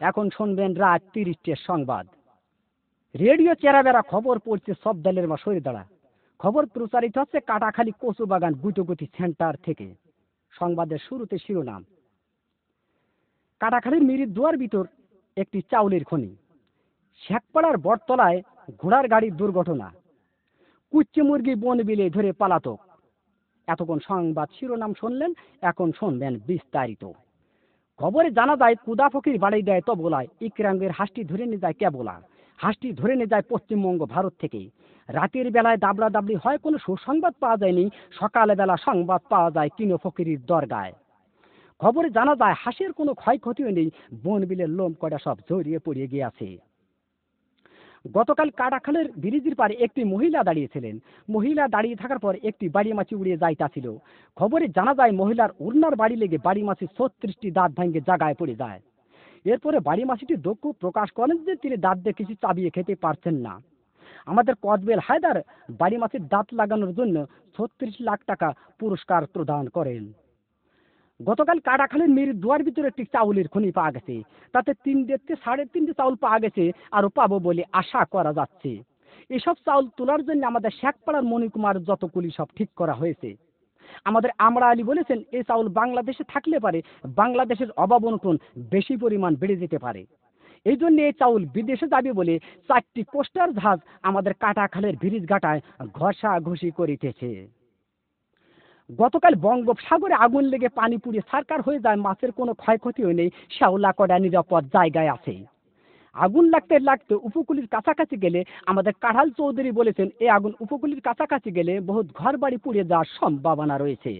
এখন শুনবেন রাত ৩০টের সংবাদ। রেডিও চেরাবেড়া খবর পড়ছে সব দলের মা সরে দাঁড়া। খবর প্রচারিত হচ্ছে কাটাখালী কচুবাগান গুটোগুটি সেন্টার থেকে। সংবাদের শুরুতে শিরোনাম, কাটাখালীর মিরির দুয়ার ভিতর একটি চাউলের খনি, শেখপাড়ার বটতলায় ঘোড়ার গাড়ির দুর্ঘটনা, কুচ্চে মুরগি বন বিলে ধরে পালাতক। এতক্ষণ সংবাদ শিরোনাম শুনলেন, এখন শুনবেন বিস্তারিত। খবরে জানা যায় কুদা ফকির বাড়ি দেয় তবলায়, ইকরামের হাঁসটি ধরে নিয়ে যায় কেবলা, হাঁসটি ধরে নিয়ে যায় পশ্চিমবঙ্গ ভারত থেকে। রাতের বেলায় দাবড়া দাবড়ি হয়, কোনো সুসংবাদ পাওয়া যায়নি। সকালবেলা সংবাদ পাওয়া যায় কিনো ফকিরির দরগায়। খবরে জানা যায় হাঁসের কোনো ক্ষয়ক্ষতিও নেই, বন বিলের লোম কটা সব জড়িয়ে পড়িয়ে গিয়েছে। গতকাল কাটাখালের ব্রিজের পারে একটি মহিলা দাঁড়িয়েছিলেন। মহিলা দাঁড়িয়ে থাকার পর একটি বাড়ি মাছি উড়িয়ে যাইতাছিল। খবরে জানা যায় মহিলার উড়নার বাড়ি লেগে বাড়ি মাছি 36টি দাঁত ভাঙে জায়গায় পড়ে যায়। এরপরে বাড়ি মাছিটি দুঃখ প্রকাশ করেন যে তিনি দাঁত দিয়ে কিছু চাবিয়ে খেতে পারছেন না। আমাদের কদবেল হায়দার বাড়ি মাছির দাঁত লাগানোর জন্য 36 লাখ টাকা পুরস্কার প্রদান করেন। গতকাল কাটাখালীর মিরির দুয়ার ভিতরে একটি চাউলের খনি পাওয়া গেছে। তাতে 3.5 চাউল পাওয়া গেছে, আরো পাবো বলে আশা করা যাচ্ছে। এসব চাউল তোলার জন্য আমাদের শেখপাড়ার মণিকুমার যতগুলি সব ঠিক করা হয়েছে। আমাদের আমরা আলী বলেছেন এই চাউল বাংলাদেশে থাকলে পারে বাংলাদেশের অভাব অনটন বেশি পরিমাণ বেড়ে যেতে পারে। এই জন্য এই চাউল বিদেশে যাবে বলে 4টি কোস্টার জাহাজ আমাদের কাটাখালের ব্রিজ ঘাটায় ঘষাঘষি করিতেছে। গতকাল বঙ্গোপসাগরে আগুন লেগে পানি পুড়িয়ে ছারকার হয়ে যায়, মাছের কোনো ক্ষয়ক্ষতিও নেই, শ্যাওলা কড়া নিরাপদ জায়গায় আছে। আগুন লাগতে লাগতে উপকূলের কাছাকাছি গেলে আমাদের কাঢ়াল চৌধুরী বলেছেন এই আগুন উপকূলের কাছাকাছি গেলে বহুত ঘর বাড়ি পুড়িয়ে যাওয়ার সম্ভাবনা রয়েছে।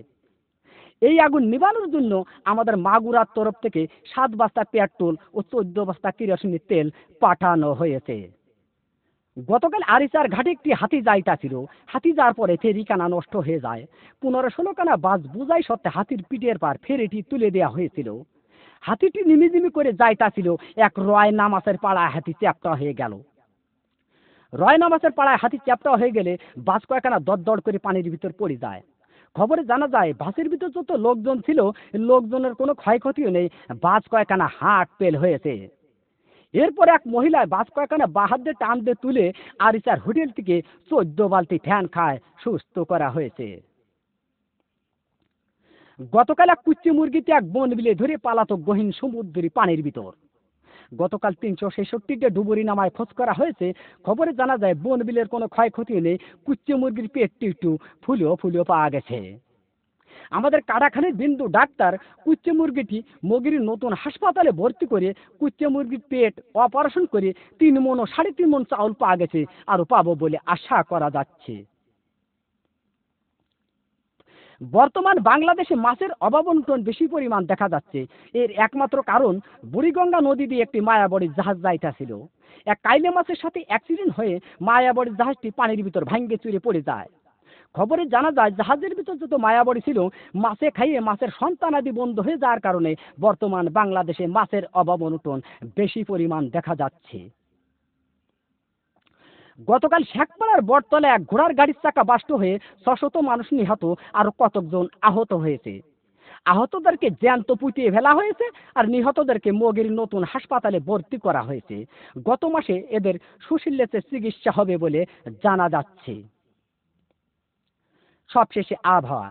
এই আগুন নিবানোর জন্য আমাদের মাগুরার তরফ থেকে 7 বস্তা পেট্রোল ও 14 বস্তা কেরোসিনের তেল পাঠানো হয়েছে। গতকাল আরিচার ঘাটে একটি হাতি যাইতাছিল। হাতি যাওয়ার পরে ফেরিখানা নষ্ট হয়ে যায়। 15-16 খানা বাস বুঝাই সত্ত্বে হাতির পিঠের পার ফেরিটি তুলে দেওয়া হয়েছিল। হাতিটি নিমিজিমি করে যাইতাছিল, এক রয় নামাসের পাড়ায় হাতি চ্যাপ্টা হয়ে গেল। রয় নামাসের পাড়ায় হাতি চ্যাপ্টা হয়ে গেলে বাস কয়েকখানা দরদর করে পানির ভিতর পড়ে যায়। খবরে জানা যায় বাসের ভিতর যত লোকজন ছিল লোকজনের কোনো ক্ষয়ক্ষতিও নেই, বাস কয়েকখানা হাট পেল হয়েছে। এরপর এক মহিলায় বাস কয়েকখানা বাহার দিয়ে টান দিয়ে তুলে আরিচার হোটেল থেকে 14 বালতি ফ্যান খায় সুস্থ করা হয়েছে। গতকাল এক কুচ্চি মুরগিতে এক বন বিলে ধরে পালাতক গহীন সমুদ্রের পানির ভিতর। গতকাল 366টা ডুবুরি নামায় খোঁজ করা হয়েছে। খবরে জানা যায় বন বিলের কোনো ক্ষয়ক্ষতি নেই, কুচ্চি মুরগির পেটটি একটু ফুলেও ফুলেও পাওয়া গেছে। আমাদের কাটাখালীর বিন্দু ডাক্তার কুচ্চে মুরগিটি মগির নতুন হাসপাতালে ভর্তি করে কুচ্চে মুরগির পেট অপারেশন করে 3 মণ ও 3.5 মণ চাউল পাওয়া গেছে, আরো পাবো বলে আশা করা যাচ্ছে। বর্তমান বাংলাদেশে মাছের অভাব অনটন বেশি পরিমাণ দেখা যাচ্ছে। এর একমাত্র কারণ বুড়িগঙ্গা নদী দিয়ে একটি মায়াবড়ির জাহাজ যাইতাছিল। এক কাইলে মাছের সাথে অ্যাক্সিডেন্ট হয়ে মায়াবড়ির জাহাজটি পানির ভিতর ভাঙ্গে চুরে পড়ে যায়। খবরে জানা যায় জাহাজের ভিতর যত মায়াবড়ি ছিল মাছে খাইয়ে মাছের সন্তানাদি বন্ধ হয়ে যাওয়ার কারণে বর্তমান বাংলাদেশে মাছের অভাব অনটন বেশি পরিমাণ দেখা যাচ্ছে। গতকাল শেখপাড়ার বটতলায় এক ঘোড়ার গাড়ির চাকা বাস্ট হয়ে 600 মানুষ নিহত, আরো কতজন আহত হয়েছে। আহতদেরকে জ্যান্ত পুঁতিয়ে ফেলা হয়েছে আর নিহতদেরকে মগির নতুন হাসপাতালে ভর্তি করা হয়েছে। গত মাসে এদের সুশীলেতে চিকিৎসা হবে বলে জানা যাচ্ছে। সবশেষে আবহাওয়া।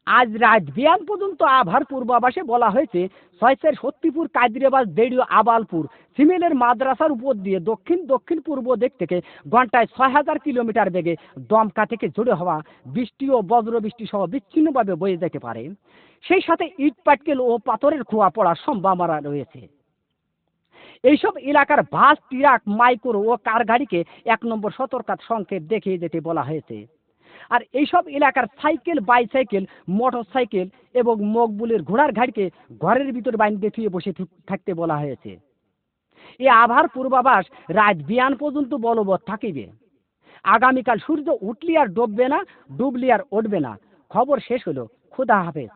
আজ রাত বিয়ান পর্যন্ত আবহাওয়ার পূর্বাভাসে বলা হয়েছে 6 সত্যিপুর কাদিরাবাদ দেড়িও আবালপুর সিমেলের মাদ্রাসার উপর দিয়ে দক্ষিণ দক্ষিণ পূর্ব দিক থেকে ঘন্টায় 6000 কিলোমিটার বেগে দমকা থেকে জোরে হওয়া বৃষ্টি ও বজ্র বৃষ্টি সহ বিচ্ছিন্নভাবে বয়ে যেতে পারে। সেই সাথে ইট পাটকেল ও পাথরের খোয়া পড়ার সম্ভাবনা রয়েছে। এইসব এলাকার বাস, ট্রাক, মাইক্রো ও কার গাড়িকে 1 নম্বর সতর্কতা সংকেত দেখিয়ে যেতে বলা হয়েছে। আর এইসব এলাকার সাইকেল, বাইসাইকেল, মোটর সাইকেল এবং মকবুলের ঘোড়ার গাড়িকে ঘরের ভিতর বাইন্ধে থুয়ে বসে থাকতে বলা হয়েছে। এই আবহাওয়ার পূর্বাভাস রাত বিয়ান পর্যন্ত বলবৎ থাকিবে। আগামীকাল সূর্য উঠলি আর ডুববে না, ডুবলি আর উঠবে না। খবর শেষ হলো। খুদা হাফেজ।